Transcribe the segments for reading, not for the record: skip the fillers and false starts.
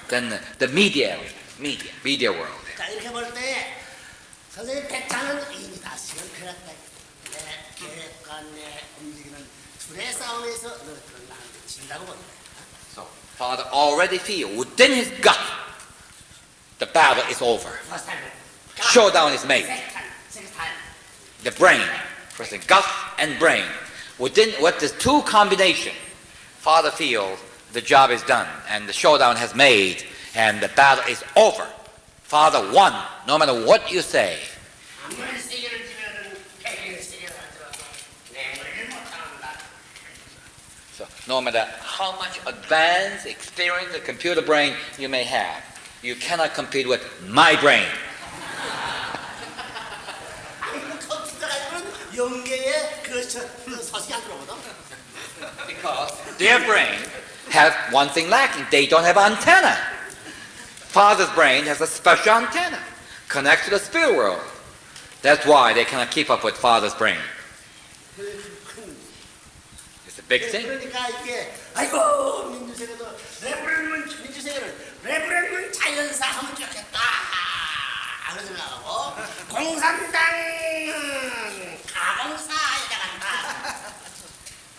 Then the media world. 자 이렇게 볼 때 선생님 백차는 이인이다. 시간 흘렀다. 내 계획과 내 움직이는 둘의 싸움에서 너희들은 나한테 진다고 본다. So Father already feel within his gut the battle is over. Showdown is made. The brain, first the gut and brain. Within what the two combination, Father feels the job is done and the showdown has made and the battle is over. Father won, no matter what you say. So no matter how much advanced experience the computer brain you may have, you cannot compete with my brain. Because their brain has one thing lacking. They don't have antenna. Father's brain has a special antenna connected to the spirit world. That's why they cannot keep up with Father's brain. It's a big thing. 그러니까 이게 아이고 민주세계도 민주세계를 레브런은 자연사 하면 좋겠다. 그러지 말고 공산당 가공사에다 간다.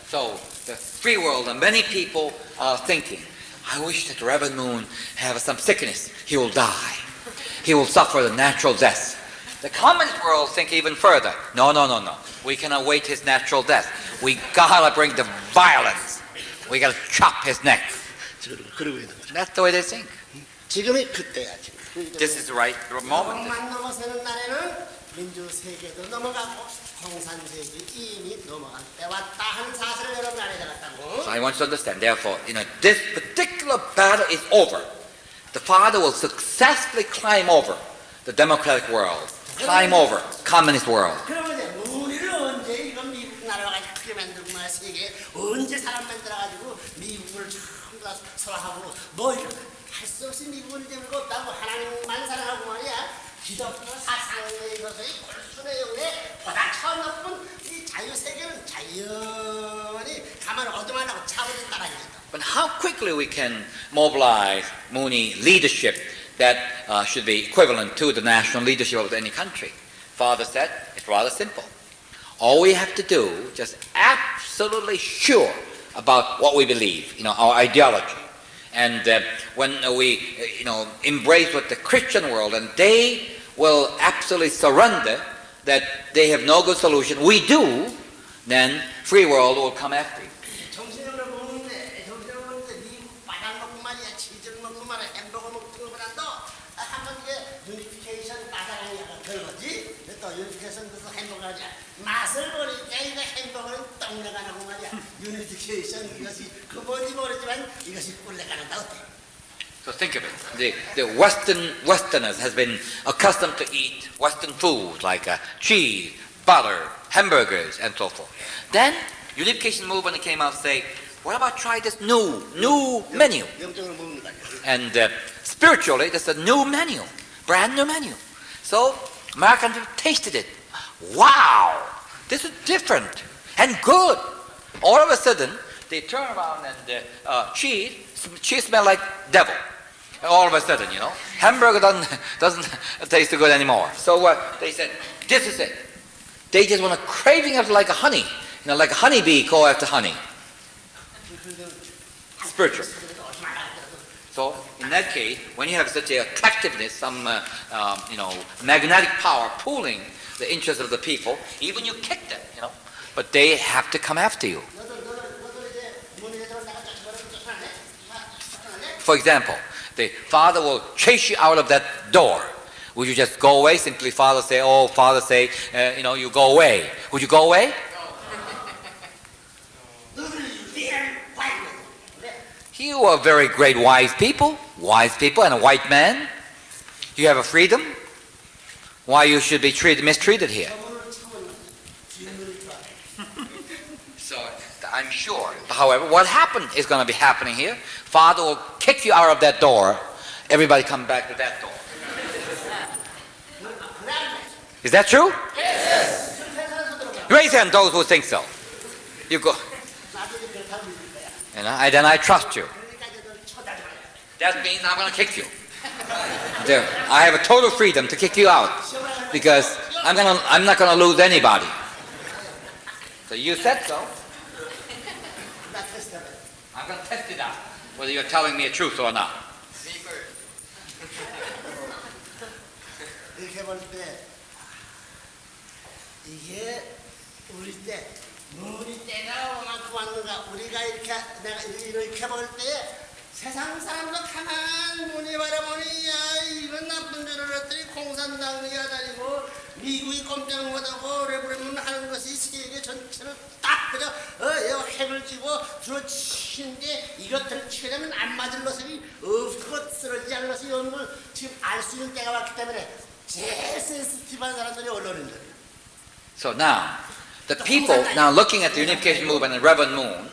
So the free world and many people are thinking, I wish that Reverend Moon have some sickness. He will die. He will suffer the natural death. The communist world think even further. No. We cannot wait his natural death. We gotta bring the violence. We gotta chop his neck. That's the way they think. 지금이 그때야 지금. This is the right moment. 공만 넘어서는 날에는 민주세계도 넘어가고 공산세계 이미 넘어간 때 왔다 하는 사실을 여러분 알아야 되겠다고. So I want you to understand. Therefore, this particular battle is over. The Father will successfully climb over the democratic world, climb over communist world. 그러면 이제 우리를 언제 이건 미국 나라가 크게 만들고 말 세계 언제 사람 만들어가지고 미국을 전부 다 설하고 뭐 이런 할 수 없이 미국은 이제 별거 없다고 하나님만 사랑하고 말이야. 기독교 사상의 것의 골수 내용에 보다 처음 높은 이 자유 세계는 자연히 가만 얻어만하고 차고를 따라야겠다. But how quickly we can mobilize Mooney leadership that should be equivalent to the national leadership of any country? Father said, it's rather simple. All we have to do, just absolutely sure about what we believe, our ideology. And when we, embrace with the Christian world, and they will absolutely surrender that they have no good solution, we do, then free world will come after you. 정신으로 먹는데 미국 바닥 먹고 말이야 치즈를 먹고 말이야 햄버거 먹는 것보다도 한번 이게 유니피케이션 바닥이 약간 그거지. 또 유니피케이션 그래서 햄버거 하자 맛을 보니까 이거 햄버거는 떡내가 나고 말이야 유니피케이션 이것이 그 뭔지 모르지만 이것이 꿀내가 난다 어때? So think of it. The Westerners has been accustomed to eat Western food like cheese, butter, hamburgers, and so forth. Then unification movement came out and say, what about try this new menu? 영적으로 먹는 거 아니야. And spiritually, there's a new menu, brand new menu. So Americans tasted it. Wow, this is different and good. All of a sudden, they turn around and cheese smells like devil. All of a sudden, hamburger doesn't taste good anymore. So they said, this is it. They just want a craving of like a honey, like a honeybee go after honey. Spiritual. So in that case, when you have such a attractiveness, some magnetic power pulling the interest of the people, even you kick them, but they have to come after you. For example, the Father will chase you out of that door. Would you just go away? Simply Father say, you go away. Would you go away? You are very great wise people and a white man. You have a freedom. Why you should be mistreated here? So I'm sure. However, what happened is going to be happening here. Father will kick you out of that door. Everybody come back to that door. Is that true? Yes. Raise hand those who think so. You go. And then I trust you. that means I'm going to kick you. I have a total freedom to kick you out because I'm not going to lose anybody. So you said so. I'm going to test it out, whether you're telling me the truth or not. 이렇게 볼 때 이게 우리 때 우리 때가 얼마큼 왔는가 우리가 이렇게 내가 이렇게 볼 때 세상 사람도 가만 보니 바라보니 야 이건 나쁜 줄을 알았더니 공산당이야 다니고 미국이 꼼짝 못하고 레브레문 하는 것이 세계 전체를 딱 그저 핵을 쥐고 들어치는데 이것들을 치려면 안 맞을 모습이 없고 쓰러지지 않을 것이 이런 걸 지금 알 수 있는 때가 왔기 때문에 제일 센시티브한 사람들이 언론인들이에요. So now, the people now looking at the unification movement and Reverend Moon,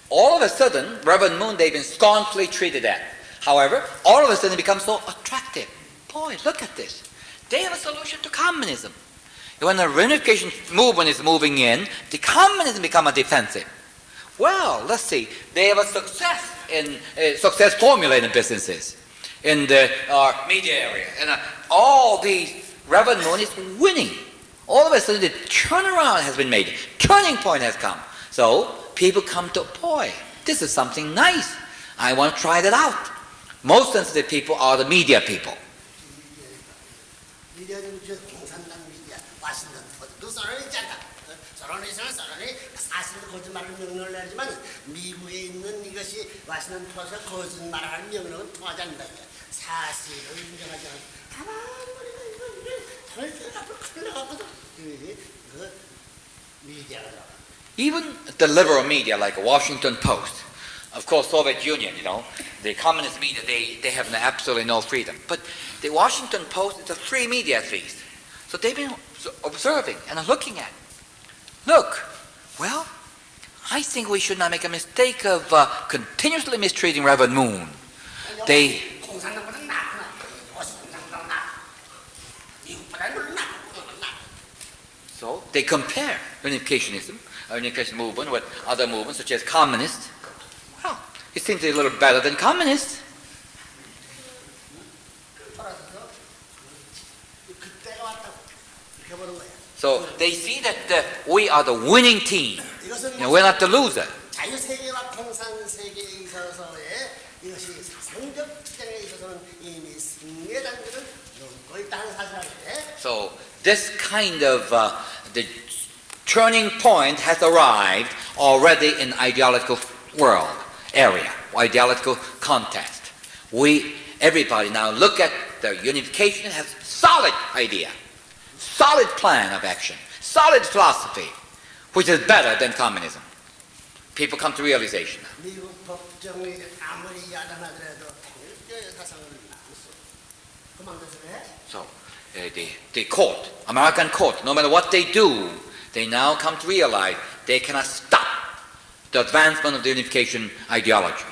all of a sudden, Reverend Moon, they've been scornfully treated at. However, all of a sudden it becomes so attractive. Boy, look at this. They have a solution to communism. When the unification movement is moving in, the communism become a defensive. Well, let's see. They have a success formula in the businesses, in the media area, and all these Reverend Moon is winning. All of a sudden, the turnaround has been made. Turning point has come. So people come to, boy, this is something nice. I want to try that out. Most sensitive people are the media people. 미디어는 공산당 미디어, 와싱턴 포스트, 서론이 있잖아. 서론이 있으면 서론이 사실 거짓말을 명령을 내지만 미국에 있는 이것이 와싱턴 포스트 거짓말을 하는 명령은 통하지 않는다. 사실을 인정하지 않아. 가만히 보니까 이게 덜 앞으로 흘러가거든. 그 미디어가. Even the liberal media like Washington Post, of course Soviet Union, the communist media, they have absolutely no freedom. But the Washington Post is a free media at least. So they've been observing and looking at. Look, well, I think we should not make a mistake of continuously mistreating Reverend Moon. They So they compare unificationism, unification movement with other movements such as communists. Well, it seems a little better than communists. So they see that we are the winning team. We're not the loser. 자유세계와 공산세계에 있어서의 이것이 사상적 특징에 있어서는 이미 승리의 단계를 넘고 있다는 사실을. So this kind of the turning point has arrived already in ideological world area, ideological context. Everybody now look at the unification and has solid idea, solid plan of action, solid philosophy, which is better than communism. People come to realization. 미국 법정이 아무리 야단하더라도 사상을 그만둬서 해. So the court, American court, no matter what they do, they now come to realize they cannot stop the advancement of the unification ideology.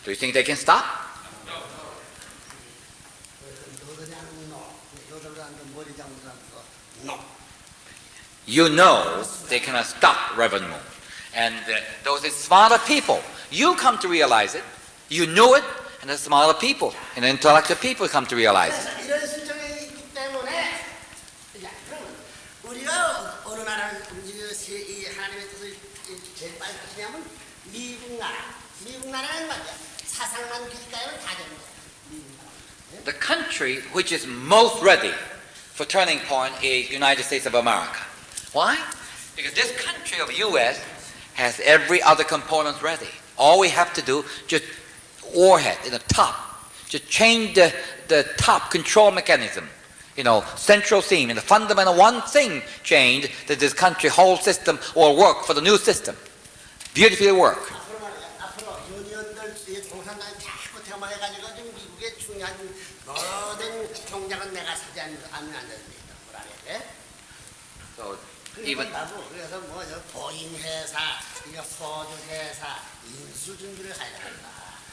Do you think they can stop? No. You know they cannot stop Reverend Moon. And those are smarter people. You come to realize it. You knew it. And the smarter people and the intellectual people come to realize it. 이런 실정이 있기 때문에 우리가 어느 나라를 움직여서 이 하나님의 뜻을 제일 빨리 하시냐면 미국 나라는 말이야. 사상만 길까요? 다 됩니다. 미국 나라. The country which is most ready for turning point is United States of America. Why? Because this country of U.S. has every other component ready. All we have to do, just warhead in the top, just change the top control mechanism, central theme, and the fundamental one thing changed, that this country whole system will work for the new system. Beautifully work. 앞으로 유니언들 공산당이 자꾸 대마해가지고 지금 미국의 중요한 모든 경쟁은 내가 사지 않으면 안 됩니다. 뭐라 그래? So even 그래서 보잉 회사, 포드 회사 인수 준비를 해야 한다.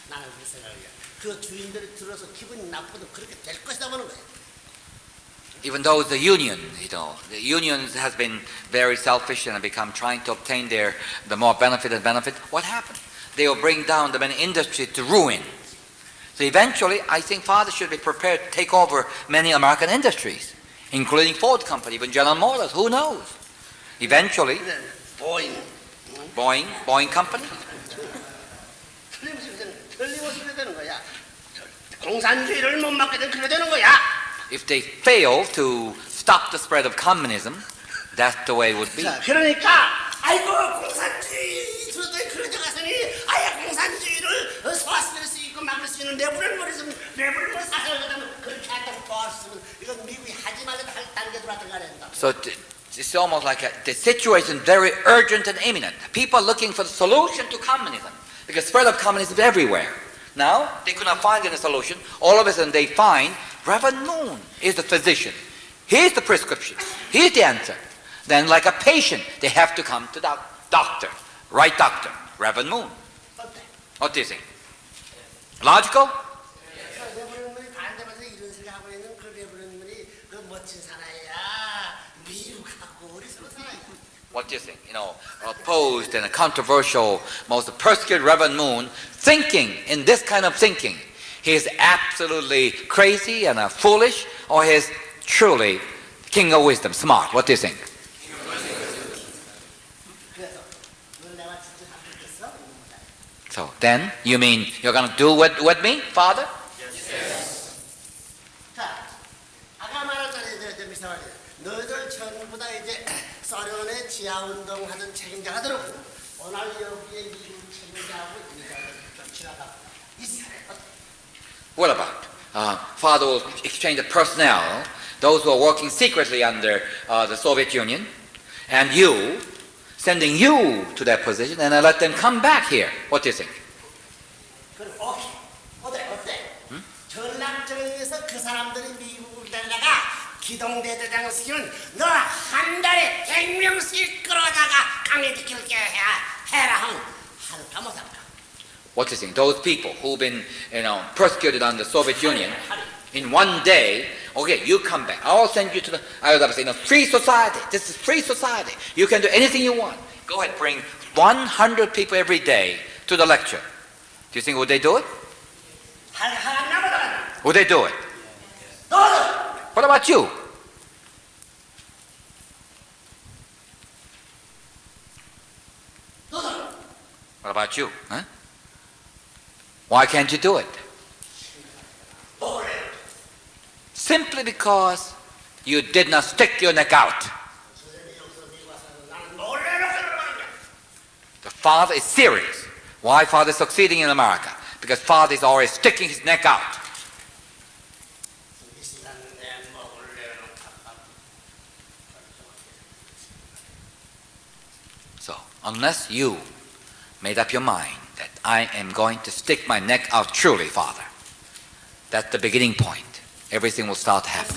나는 그렇게 생각해요. 그 주인들이 들어서 기분이 나쁘도 그렇게 될 것이다 보는 거예요. Even though the union, the unions has been very selfish and have become trying to obtain the more benefit and benefit, what happened? They will bring down the many industries to ruin. So eventually, I think Father should be prepared to take over many American industries, including Ford Company, even General Motors, who knows? Eventually, Boeing Company. 틀림없이 그래 되는 거야. 공산주의를 못 막게 되면 그래 되는 거야. If they fail to stop the spread of communism, that's the way it would be. 자, 그러니까 아이고 공산주의 들었더니 그래 들어가서니 아예 공산주의를 소화시킬 수 있고 막을 수 있는 내부를 머리 사살하면 그렇게 한다고 도와주면 이건 미국이 하지 말라도 할 단계 들어왔던 거란다. So it's almost like the situation is very urgent and imminent. People are looking for the solution to communism because spread of communism is everywhere. Now they could not find any solution. All of a sudden they find Reverend Moon is the physician. Here's the prescription. Here's the answer. Then like a patient, they have to come to the doctor. Right doctor. Reverend Moon. 어때? What do you think? Logical? 레버런들이 반대면서 이런 소리 하고 있는 그 레버런들이 그 멋진 사나이야. 미국하고 우리 서로 사나이야. What do you think? Opposed and a controversial, most persecuted Reverend Moon, thinking in this kind of thinking, he is absolutely crazy and foolish, or he is truly king of wisdom, smart. What do you think? 그래서 넌 내가 진짜 잡혔겠어? So then, you mean you're going to do with me, Father? 자, 아까 말했잖아, 미사와리. 너희들 전부 다 이제 소련의 지하운동 하던 책임자가 들었고 오늘 여기에 미국 책임자하고 이자를 좀 지나가고 있어. What about? Father will exchange the personnel, those who are working secretly under the Soviet Union, and you, sending you to that position, and I let them come back here. What do you think? 그럼 오케이. 어때? 전략적에서 그 사람들이 미국을 데려다가 기동대대장을 시키면 너 한 달에 100명씩 끌어다가 강해지킬게 해라 하면 할까 못할까? What do you think? Those people who've been, persecuted under the Soviet Union, in one day, okay, you come back. I'll send you to the, I would say, free society. This is free society. You can do anything you want. Go ahead, bring 100 people every day to the lecture. Do you think would they do it? 할까 못할까? Would they do it? 너는 What about you? What about you? Huh? Why can't you do it? Simply because you did not stick your neck out. The Father is serious. Why Father is succeeding in America? Because Father is always sticking his neck out. So, unless you made up your mind that I am going to stick my neck out truly, Father, that's the beginning point. Everything will start to happen.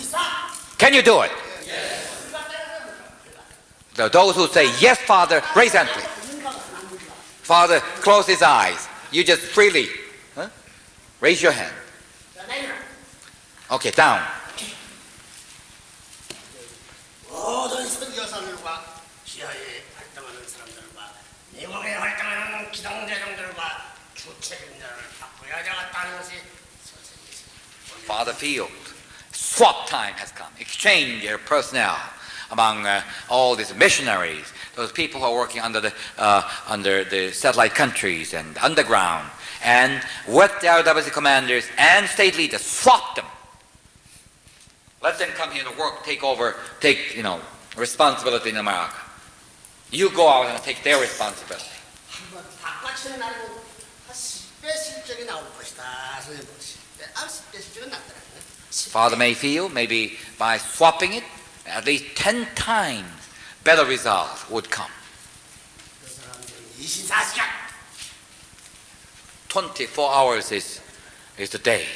Can you do it? Yes. Those who say, yes, Father, raise hand, please. Father, close his eyes. You just freely raise your hand. Okay, down. 모든 선교사들과 지하에 활동하는 사람들과 미국에 활동하는 기동대장들과 주책임자를 바꿔야 되겠다는 것이 선생님이십니다. Father feels swap time has come. Exchange your personnel among all these missionaries, those people who are working under the satellite countries and underground, and with the RWC commanders and state leaders, swap them. Let them come here to work, take responsibility in America. You go out and take their responsibility. 한번 바꿔치는 날은 한 10배 실적이 나올 것이다. 선생님, 10배 실적은 났더라. Father may feel maybe by swapping it, at least 10 times better results would come. 그 사람들은 24시간 24 hours is the day.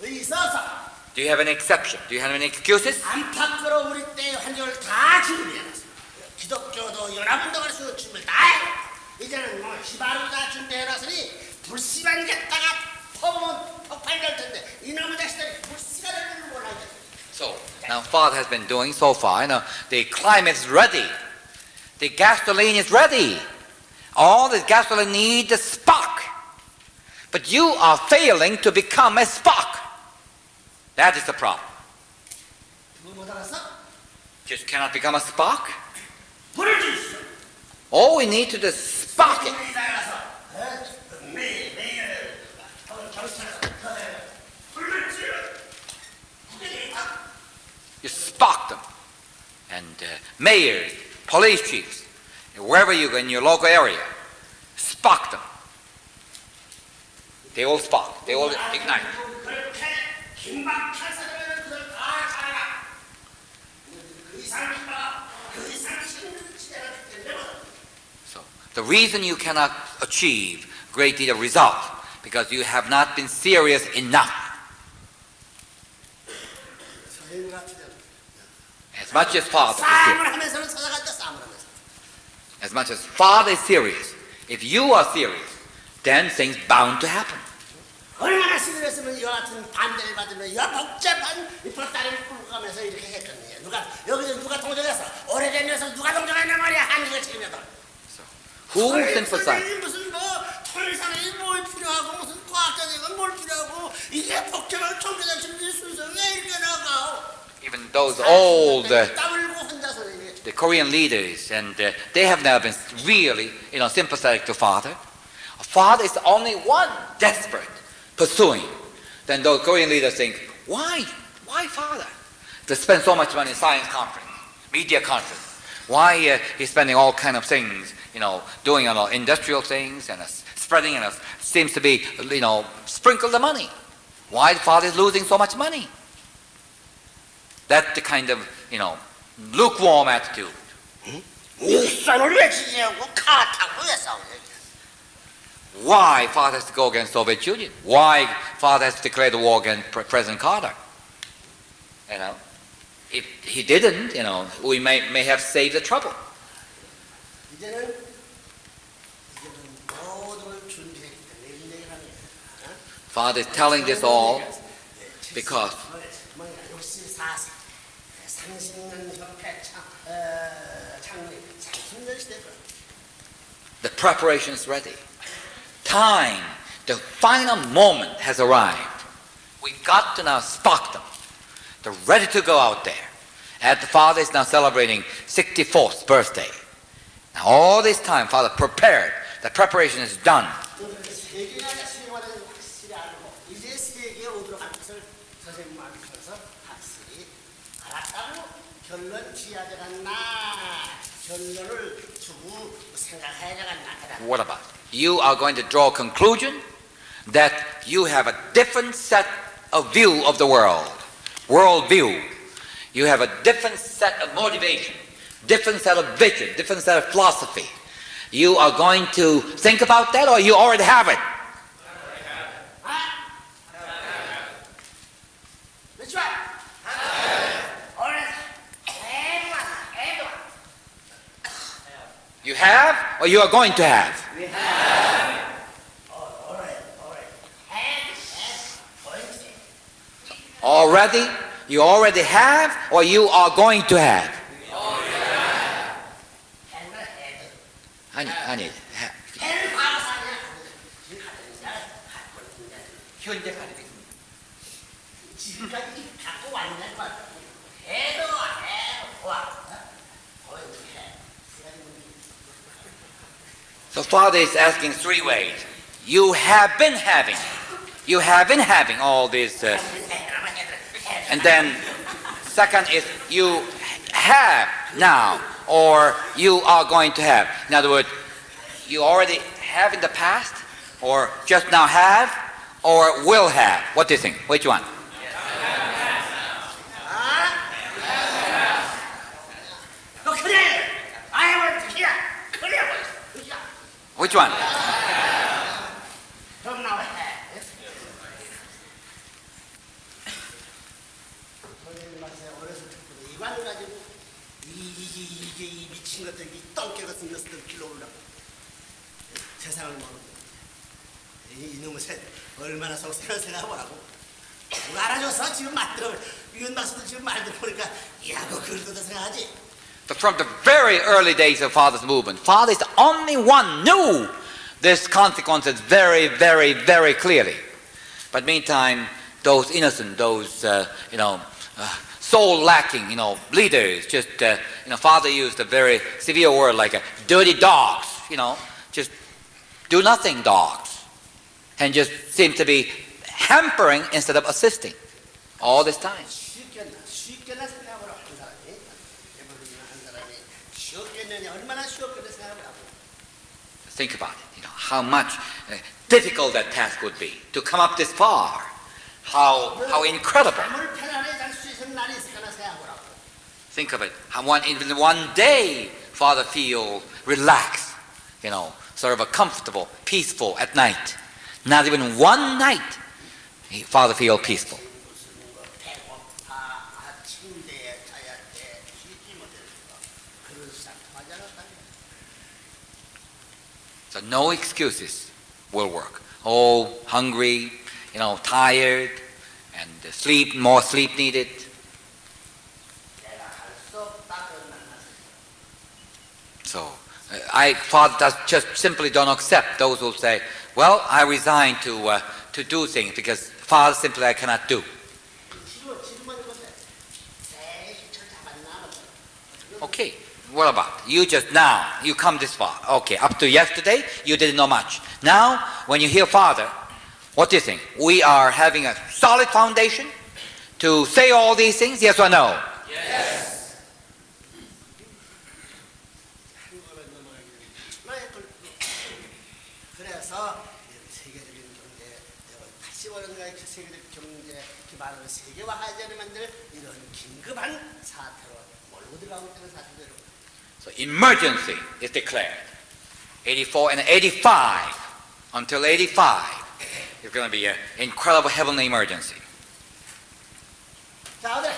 의서서 Do you have any exception? Do you have any excuses? 안팎으로 우리 때의 환경을 다 준비해놨어. 기독교도 연합운동할 수 있는 준비를 다 해. 이제는 뭐 히바루다 준비해놨으니 불씨만 갖다가 퍼보면 폭발될 텐데 이놈의 자식들이 불씨가 될 줄은 몰라요. So now Father has been doing so far. The climate is ready. The gasoline is ready. All the gasoline needs is spark. But you are failing to become a spark. That is the problem. 그거 못 알았어? Just cannot become a spark. 불을 주시오. All we need to do is spark it. 불이 나가서 매일 경찰서 불을 지르. You spark them. And mayors, police chiefs, wherever you go in your local area, spark them. They all spark. They all ignite. 그렇게 긴박한 사람은 그걸 다 잘해라. 그 이상 힘들어. 그 이상 힘들지가 않기 때문에. So the reason you cannot achieve great deal of result because you have not been serious enough. 서인 같으면 As much as Father is 싸움을 serious, 하면서는 찾아간다. 싸움을 하면서. as much as Father is serious, if you are serious, then things bound to happen. 얼마나 시들했으면 이와 같은 반대를 받으면 이와 복잡한 이 보따리를 끌고 가면서 이렇게 했겠느냐. 여기서 누가 동정했어? 오래된 녀석 누가 동정했냐 말이야. 한국의 책임이다. Who sympathizes? 무슨 뭐 통일상이 뭘 필요하고 무슨 과학자들이 뭘 필요하고 이게 복잡한 총회장실의 순서가 왜 이렇게 나가? Even those old 땀 흘고 혼자서 이게. the Korean leaders, and they have never been really, sympathetic to Father. Father is the only one desperate, pursuing. Then those Korean leaders think, why Father? To spend so much money in science conference, media conference. Why he's spending all kind of things, doing industrial things and spreading, and seems to be, sprinkle the money. Why the Father is losing so much money? That's the kind of, lukewarm attitude. 일선을 왜 지냐고 카타고 왜 싸우냐. Why Father has to go against Soviet Union? Why Father has to declare the war against President Carter? If he didn't, we may have saved the trouble. 이제는 모든 걸 준비했기 때문에 이런 얘기를 하는 거야. Father is telling this all because 64세 30년 협회 창립 30년 시대 the preparation is ready. Time, the final moment has arrived. We got to now spark them. They're ready to go out there. And the Father is now celebrating 64th birthday. Now all this time, Father prepared. The preparation is done. 세계가 수행하는 확실히 알고 이제 세계에 오도록 할 것을 선생님 말씀에서 확실히 알았다고 결론 지어야 되겠나 결론을 두고 생각해야 되겠나. What about it? You are going to draw a conclusion that you have a different set of view of the world. World view. You have a different set of motivation, different set of vision, different set of philosophy. You are going to think about that, or you already have it? Which one? You have, or you are going to have? We have. Already? You already have, or you are going to have? I need. 현재 가지고 있습니다. 지금까지 갖고 왔는 것 해도 와. So Father is asking three ways. You have been having all these, and then second is you have now, or you are going to have. In other words, you already have in the past, or just now have, or will have. What do you think? Which one? Which one? 그럼 나와. 선생님 말씀에 어렸을 때부터 이관을 가지고 이게 이 미친 것들 이 똥개 같은 녀석들 길러 올라 세상을 모르고 이놈의 새 얼마나 속상한 생각하라고. 누가 알아줘서 지금 만들어 이건 막스도 지금 만들어 보니까 야 그거 그럴도 생각하지. But from the very early days of Father's movement, Father is the only one knew this consequences very, very, very clearly. But meantime, those innocent, those soul lacking, leaders, just Father used a very severe word like dirty dogs, just do nothing dogs, and just seem to be hampering instead of assisting all this time. 쉽게나 생각을 한 사람이 대부분이나 한 사람이 쉬웠겠느냐 얼마나 쉬웠겠냐 생각을 하고. Think about it, how much difficult that task would be to come up this far. How incredible. 마음을 편안하게 잘 수 있는 날이 있을까나 생각을 하고. Think of it, how even one day Father feel relaxed, sort of a comfortable, peaceful at night. Not even one night Father feel peaceful. So no excuses will work. Oh, hungry, tired, and more sleep needed. So Father just simply don't accept those who say, well, I resign to do things because Father simply I cannot do. Okay, what about you just now, you come this far. Okay, up to yesterday, you didn't know much. Now, when you hear Father, what do you think? We are having a solid foundation to say all these things, yes or no? Yes. 그래서 세계적인 경제, 다시 원가의 세계적 경제 기반으로 세계화 하자를 만들 이런 긴급한 사태로 몰고 들어가고 있다는 사실대로. So emergency is declared. 84 and 85, until 85, it's going to be an incredible heavenly emergency. 자, 어디?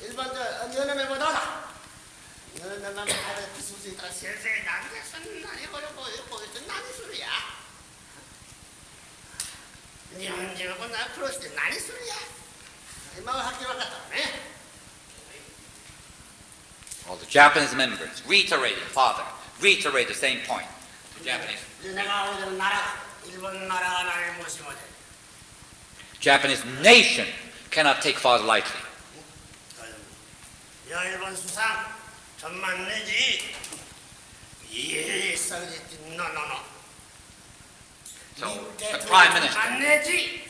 일본 연합에 보다. 연합에 수 있다. 세세 남자선 나이 버리고 보이던 나니 소리야. 네 문제고 나 풀었을 때 나니 소리야. 이마가 학교를 갔다 오네. All the Japanese members reiterated, Father, reiterate the same point. The Japanese. 내가 오늘 나라, 일본 나라가 나를 무시 못해. Japanese nation cannot take Father lightly. 야 일본 수상 전만 내지. 예, 써야지. 노노노. So the Prime Minister, 안 내지.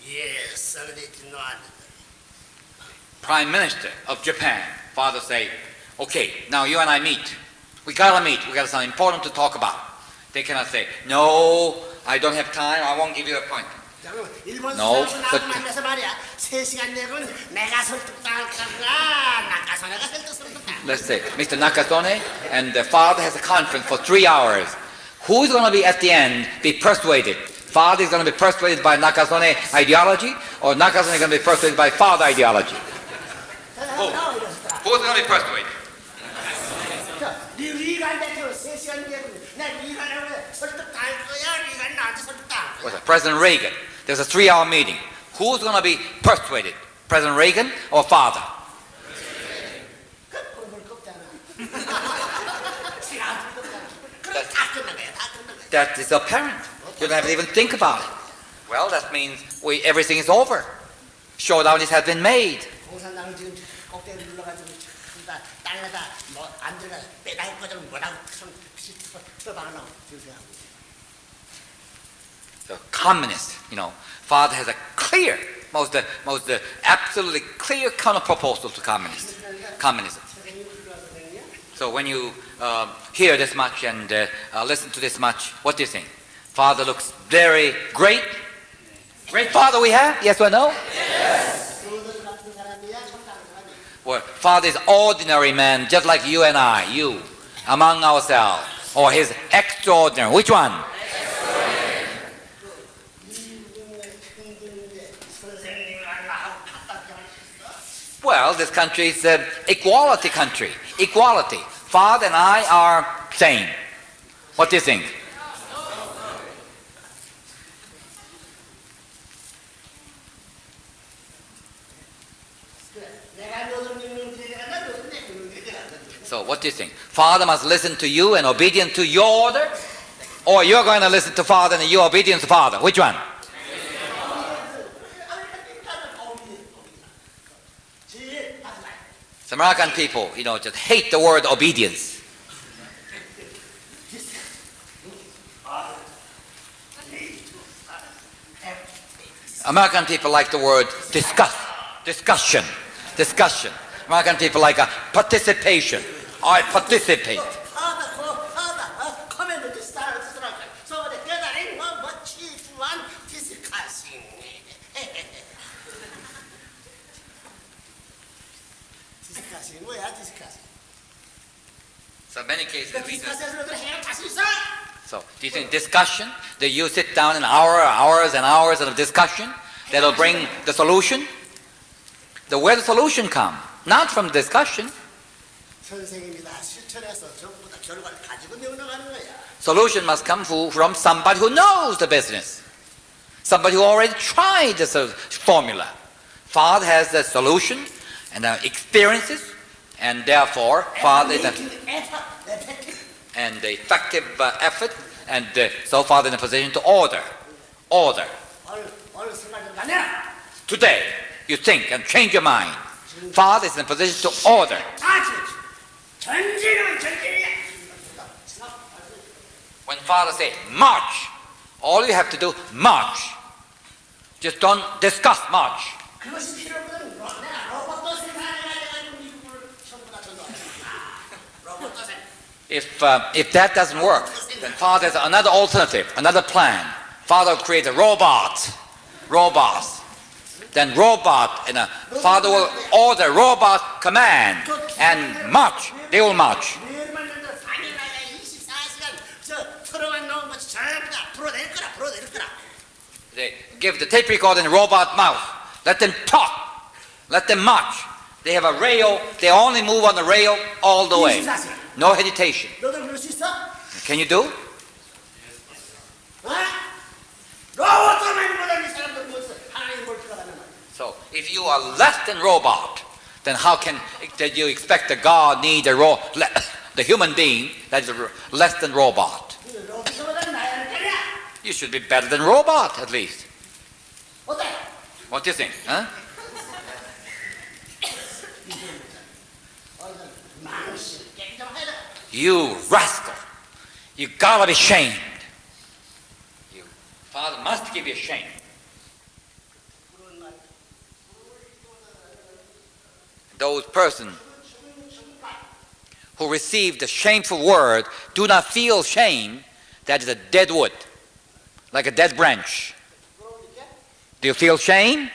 예, 써야지. 노안. Prime Minister of Japan, Father say, okay, now you and I meet. We gotta meet. We got something important to talk about. They cannot say, no, I don't have time. I won't give you a point. 일본 No, 수상하고 나하고 만나서 말이야. 3시간 내고는 내가 설득당할까? 낙하산에가 설득당할까? Let's say Mr. Nakasone and the Father has a conference for 3 hours. Who is going to be at the end be persuaded? Father is going to be persuaded by Nakasone ideology, or Nakasone is going to be persuaded by Father ideology? Who is going to be persuaded? 리간 대표 3시간 내고 내 리간하고 설득당할 거야. 리간 나한테 설득당할 거야. What's that? President Reagan. There's a 3-hour meeting. Who's going to be persuaded? President Reagan or Father? That is apparent. You don't have to even think about it. Well, that means everything is over. Showdown has been made. 공산당 지금 꼭대기 눌러가지고 땅에다 뭐안 들어가 빼달 거좀 뭐라고 쳐박으려고 주세요. The communist, Father has a clear, most absolutely clear counter proposal to communism. So when you hear this much and listen to this much, what do you think? Father looks very great. Great Father we have, yes or no? Yes. Well, Father is ordinary man, just like you and I, you, among ourselves, or His extraordinary. Which one? Well, this country is an equality country. Equality. Father and I are same. What do you think? So what do you think? Father must listen to you and obedient to your order? Or you're going to listen to Father and you're obedient to Father? Which one? So American people, just hate the word obedience. American people like the word discussion. American people like a participation. I participate. So many cases we do. So do you think discussion, that you sit down an hours and hours of discussion, that'll bring the solution? Where the solution come? Not from discussion. Solution must come from somebody who knows the business. Somebody who already tried this formula. Father has the solution and the experiences, and therefore Father is and the effective effort, and so Father in a position to order. Today, you think and change your mind. Father is in a position to order. When Father says march, all you have to do march. Just don't discuss march. If that doesn't work, then Father has another alternative, another plan. Father will create a robots. Then Father will order robot command and march. They will march. They give the tape recorder and robot mouth. Let them talk. Let them march. They have a rail. They only move on the rail all the way. No hesitation. Can you do? So, if you are less than robot, then how can you expect the God need the human being that is less than robot? You should be better than robot, at least. What do you think? Huh? You rascal! You gotta be shamed. Father must give you shame. Those persons who receive the shameful word do not feel shame. That is a dead wood, like a dead branch. Do you feel shame?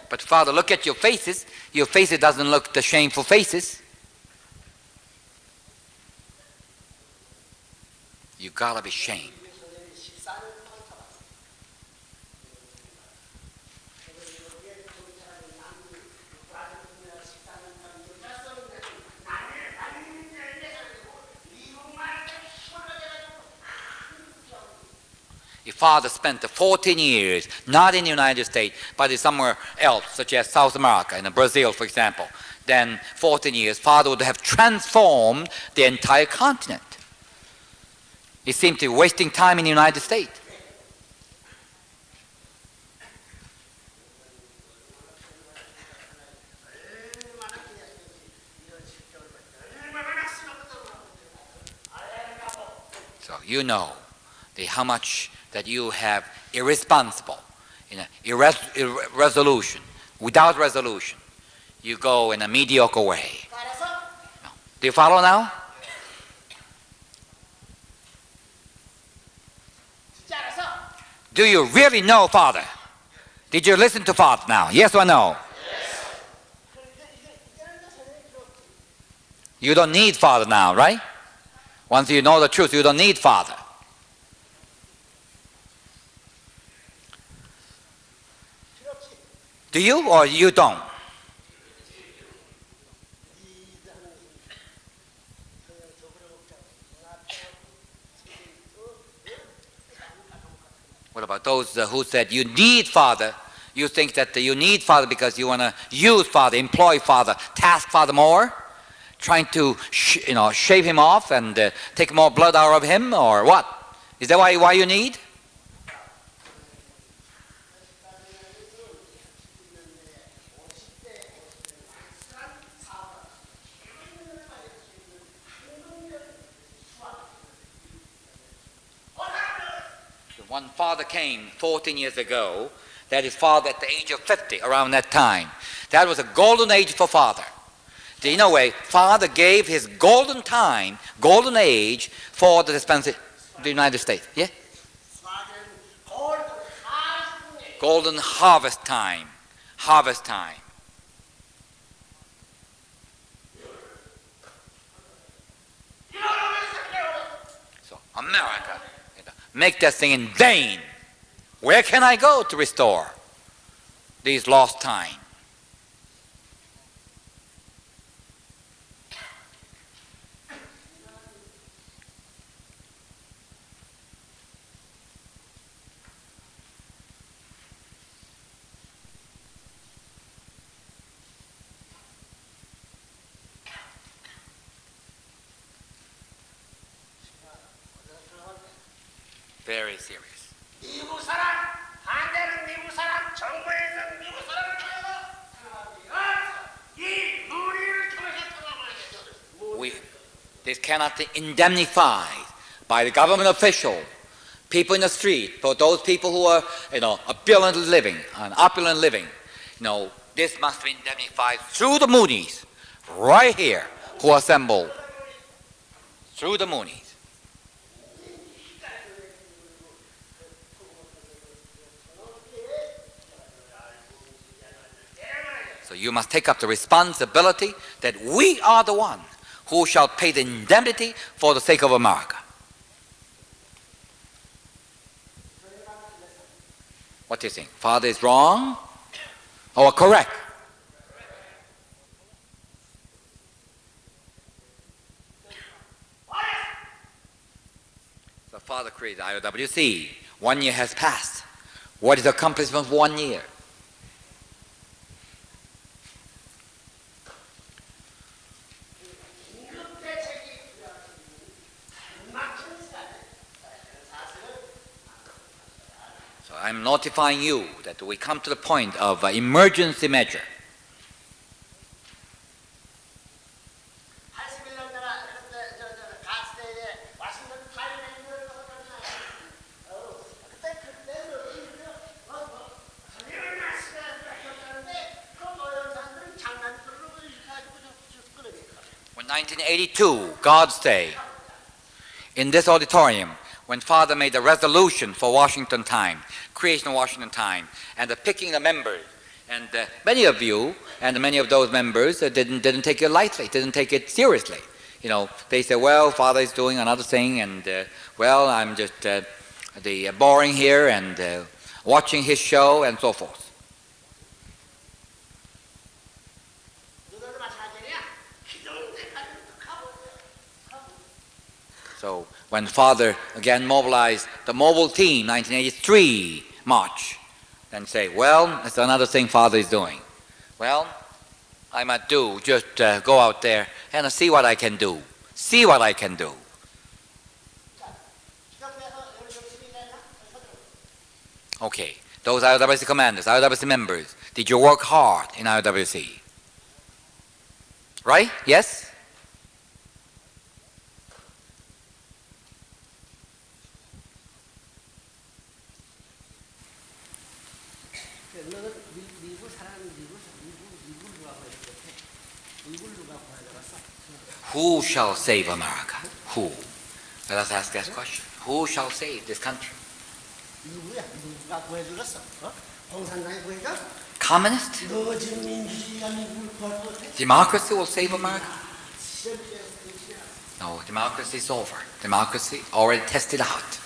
But Father, look at your faces. Your faces doesn't look the shameful faces. You gotta be shamed. Your father spent 14 years, not in the United States, but somewhere else, such as South America, in Brazil, for example. Then 14 years, Father would have transformed the entire continent. He seemed to be wasting time in the United States. So you know how much that you have irresponsible, irresolution, without resolution. You go in a mediocre way. No. Do you follow now? Do you really know Father? Did you listen to Father now? Yes or no? Yes. You don't need Father now, right? Once you know the truth, you don't need Father. Do you or you don't? What about those who said you need Father You think that you need Father because you want to use Father, employ Father, task Father more, trying to shave him off and take more blood out of him, or what? Is that why you need? One father came 14 years ago, that is Father at the age of 50, around that time. That was a golden age for Father. In a way, Father gave his golden time, golden age for the dispensation, the United States. Yeah? Golden harvest time. Harvest time. So, America, make that thing in vain. Where can I go to restore these lost time? Very serious. 미국 사람, 반대는 미국 사람, 정부에는 미국 사람을 통해서 이 무리를 통해서 통합을 해야 This cannot be indemnified by the government official, people in the street, for those people who are, opulent living, this must be indemnified through the Moonies, right here, who assemble, through the Moonies. So you must take up the responsibility that we are the one who shall pay the indemnity for the sake of America. What do you think? Father is wrong or correct? So Father created IOWC. 1 year has passed. What is the accomplishment of 1 year? I'm notifying you that we come to the point of emergency measure. 81년 내가 그때 가스대에 와싱턴 타임에 있는 거 같잖아요. 그때는 선생님을 말씀하셨는데 그 모든 사람들은 장난꾸러기로 가지고 끌어내요. When 1982, God's Day, in this auditorium, when Father made a resolution for Washington time, creation of Washington time, and the picking the members, and many of you and many of those members didn't take it lightly, didn't take it seriously. They say, well, Father is doing another thing, and well, I'm just boring here and watching his show and so forth. So when Father again mobilized the mobile team, 1983 March, and say, well, it's another thing Father is doing. Well, I might just go out there and see what I can do. See what I can do. Okay, those IOWC commanders, IOWC members, did you work hard in IOWC? Right? Yes? Who shall save America? Who? Let us ask that question. Who shall save this country? 누구야? 누가 구해주겠어? 공산당이 구해줘? Communist? 너 지금 민주주의가 누굴 구할 것 같아? Democracy will save America? No, democracy is over. Democracy already tested out.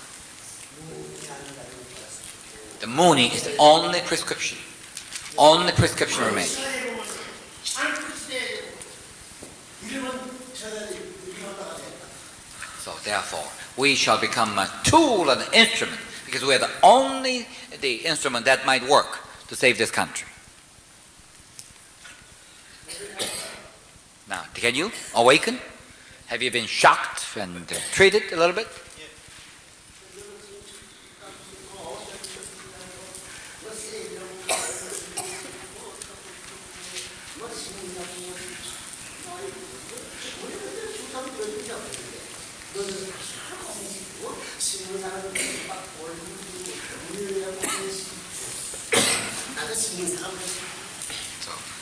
The Mooney is the only prescription. Only prescription remains. So therefore, we shall become a tool and an instrument, because we are the only instrument that might work to to save this country. Now, can you awaken? Have you been shocked and treated a little bit?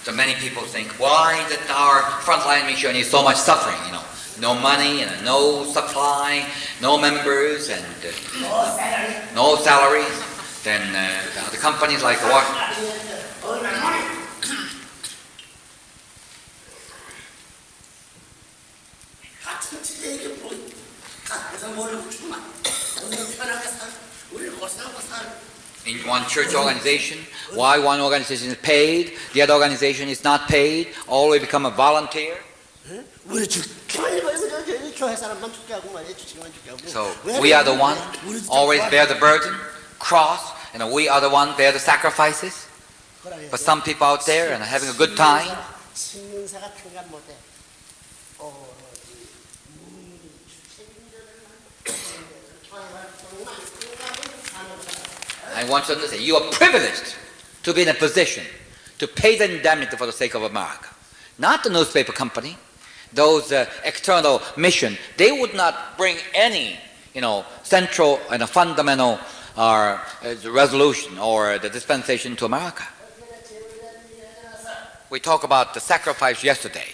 So many people think, why did our frontline mission is so much suffering? No money and no supply, no members and no salaries. Then the companies like what? In one church organization, why one organization is paid, the other organization is not paid, all will become a volunteer. So we are the one always bear the burden, cross, and we are the one bear the sacrifices. But some people out there and having a good time. I want you to understand, you are privileged to be in a position to pay the indemnity for the sake of America. Not the newspaper company, those external mission. They would not bring any, central and a fundamental resolution or the dispensation to America. We talked about the sacrifice yesterday.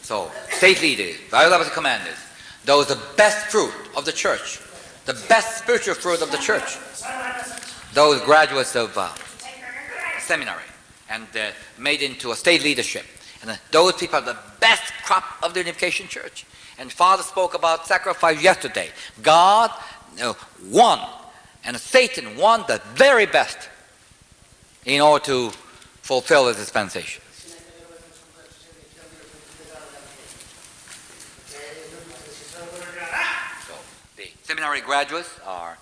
So, state leaders, various commanders, those are the best fruit of the church, the best spiritual fruit of the church. Those graduates of seminary and made into a state leadership. And those people are the best crop of the Unification Church. And Father spoke about sacrifice yesterday. God won, and Satan won the very best in order to fulfill his dispensation. Seminary graduates are,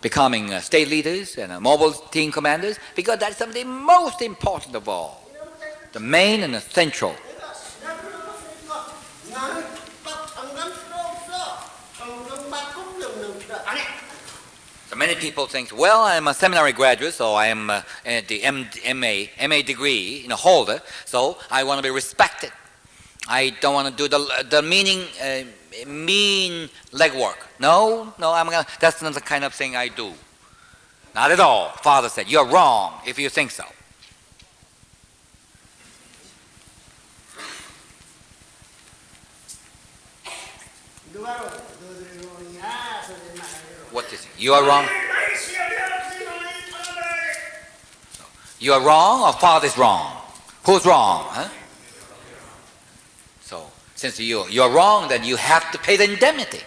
becoming state leaders and mobile team commanders because that's something most important of all, the main and essential. So many people think, well, I'm a seminary graduate, so I am the MA degree holder, so I want to be respected. I don't want to do the mean legwork. No, that's not the kind of thing I do. Not at all. Father said, you're wrong if you think so. What is it? You are wrong? You are wrong or Father is wrong? Who's wrong? Huh? So, since you're wrong, then you have to pay the indemnity.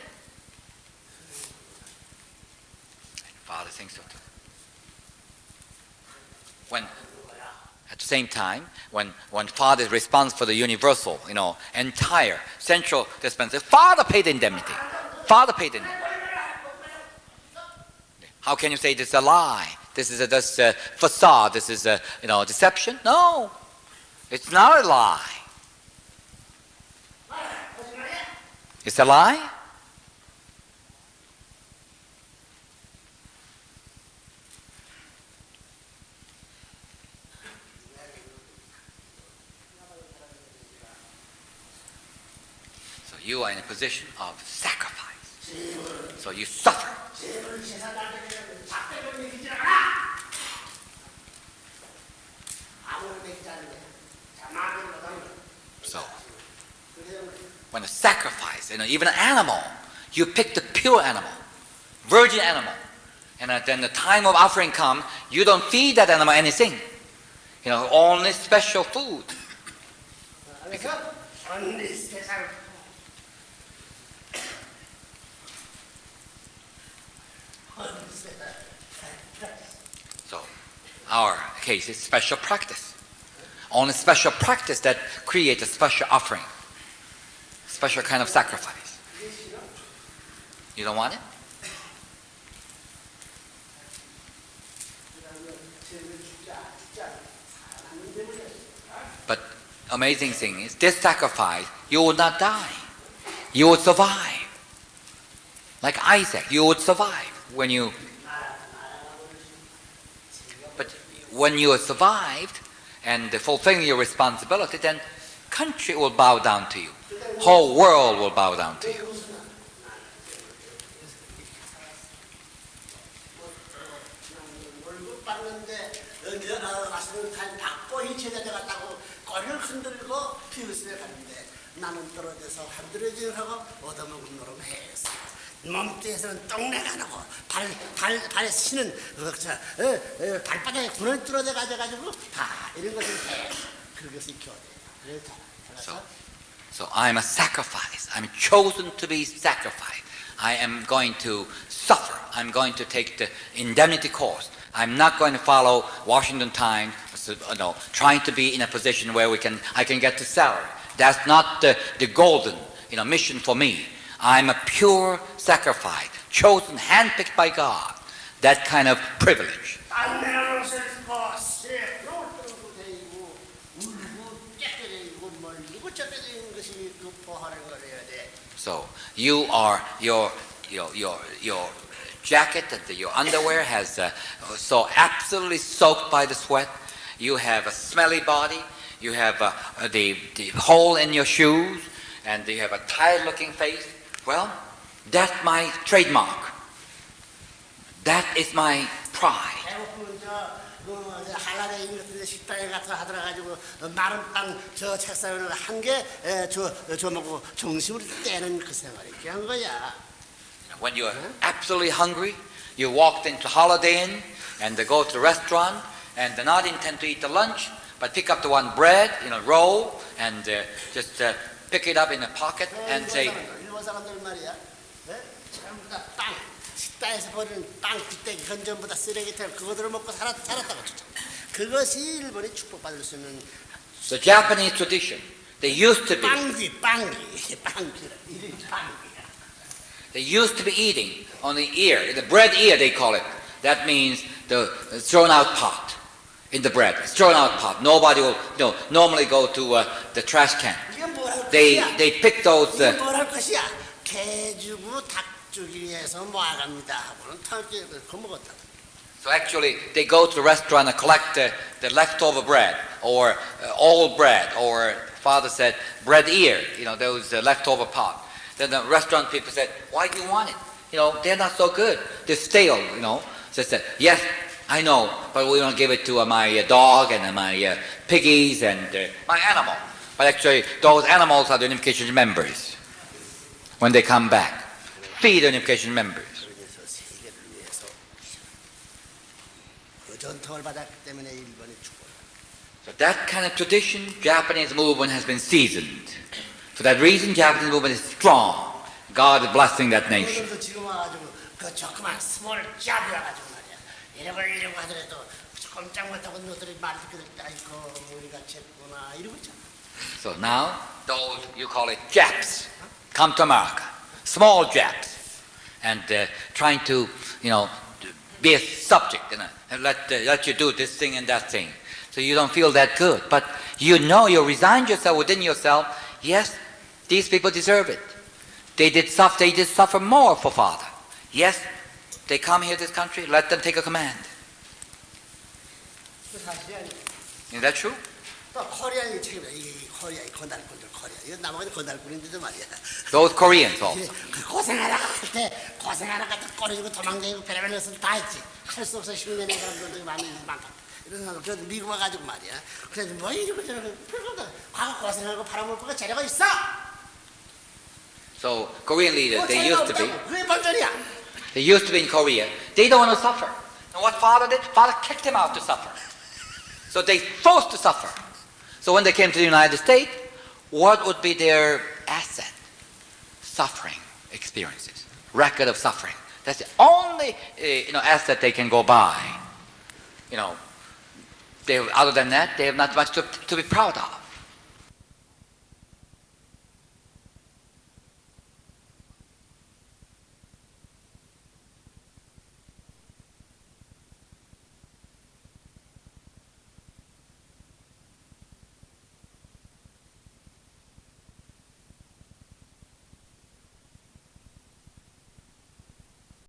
And Father thinks so too. At the same time, when Father is responsible for the universal, entire central dispensation, Father paid the indemnity. Father paid the indemnity. How can you say this is a lie? This is a facade. This is a deception? No, it's not a lie. It's a lie? So you are in a position of sacrifice. So you suffer. So when a sacrifice, even an animal, you pick the pure animal, virgin animal, and then the time of offering comes, you don't feed that animal anything, only special food. So our case is special practice. Only special practice that creates a special offering. Special kind of sacrifice. You don't want it? amazing thing is, this sacrifice, you would not die. You would survive. Like Isaac, you would survive when you. But when you have survived and fulfilling your responsibility, then country will bow down to you. Whole world will bow down to you. 월급 받는데 와서는 간 박보희 제자들 같다고 꼬리를 흔들고 피우스에 갔는데 나는 떨어져서 한드러지를 하고 얻어먹은 노름 했어. 몸뚱이에서는 똥내가 나고 발에 신은 발바닥에 구멍이 뚫어져 가지고 다 이런 것을 해. 그것이 교대. So I'm a sacrifice. I'm chosen to be sacrificed. I am going to suffer. I'm going to take the indemnity course. I'm not going to follow Washington Times, trying to be in a position where I can get the salary. That's not the golden, mission for me. I'm a pure sacrifice, chosen, handpicked by God. That kind of privilege. So you are your jacket and your underwear has so absolutely soaked by the sweat. You have a smelly body. You have the hole in your shoes, and you have a tired-looking face. Well, that's my trademark. That is my pride. 한라에 있는 식당에 가서 하더라 가지고 마른 빵 저 책상에 한개저 먹고 정신을 떼는 그 생활이 귀한 거야. When you're absolutely hungry, you walked into Holiday Inn and they go to the restaurant and they not intend to eat the lunch, but pick up the one bread, roll and just pick it up in a pocket and say. 일본 사람들 말이야. 전부 다 빵. 식당에서 버리는 빵 뒷대기 건전보다 쓰레기통 그거들을 먹고 살았다고 주죠. 그것이 일본이 축복받을 수 있는. The Japanese tradition, they used to be. 빵귀. They used to be eating on the ear, the bread ear they call it. That means the thrown out pot in the bread. It's thrown out pot. Nobody will normally go to the trash can. They pick those. 이게 뭘 할 것이야? 개주고 닭주기 위해서 모아갑니다 하고는 털게 그거 먹었다. So actually, they go to the restaurant and collect the leftover bread, or old bread, or father said bread ear, those leftover pot. Then the restaurant people said, "Why do you want it? They're not so good. They're stale." So they said, "Yes, I know, but we don't give it to my dog and my piggies and my animal." But actually, those animals are the unification members. When they come back, feed the unification members. 전통을 받았기 때문에 일본이 죽어요. So that kind of tradition, Japanese movement has been seasoned. For that reason, Japanese movement is strong. God is blessing that nation. 지금 와가지고 그 조그만 스몰 잡이 와가지고 말이야. 이러고 하더라도 꼼짝 못하고 너들이 말 듣게 아이고 우리가 쨌구나 이러고 있잖아. So now, those you call it Japs, come to America, small Japs, and trying to be a subject, and let you do this thing and that thing. So you don't feel that good. But you resigned yourself within yourself, yes, these people deserve it. They did suffer more for Father. Yes, they come here to this country, let them take a command. Is that true? 또 코리안이 책임져. 이게 코리아 건달꾼들 코리아. 이거 나머지 건달꾼인데도 말이야. Those Koreans also. 그 고생하다가 꼬리지고 도망다니고 별의별 것을 다 했지. 할 수 없어 10년의 사람들도 많다. 이런 사람 그래도 미국 와가지고 말이야. 그래도 뭐 이러고 저러고 별거 과거 고생하고 팔아먹을 거가 재료가 있어. So Korean leaders, they used to be. 그게 본전이야. They used to be in Korea. They don't want to suffer. And what Father did? Father kicked him out to suffer. So they forced to suffer. So when they came to the United States, what would be their asset? Suffering experiences, record of suffering. That's the only asset they can go by. Other than that, they have not much to be proud of.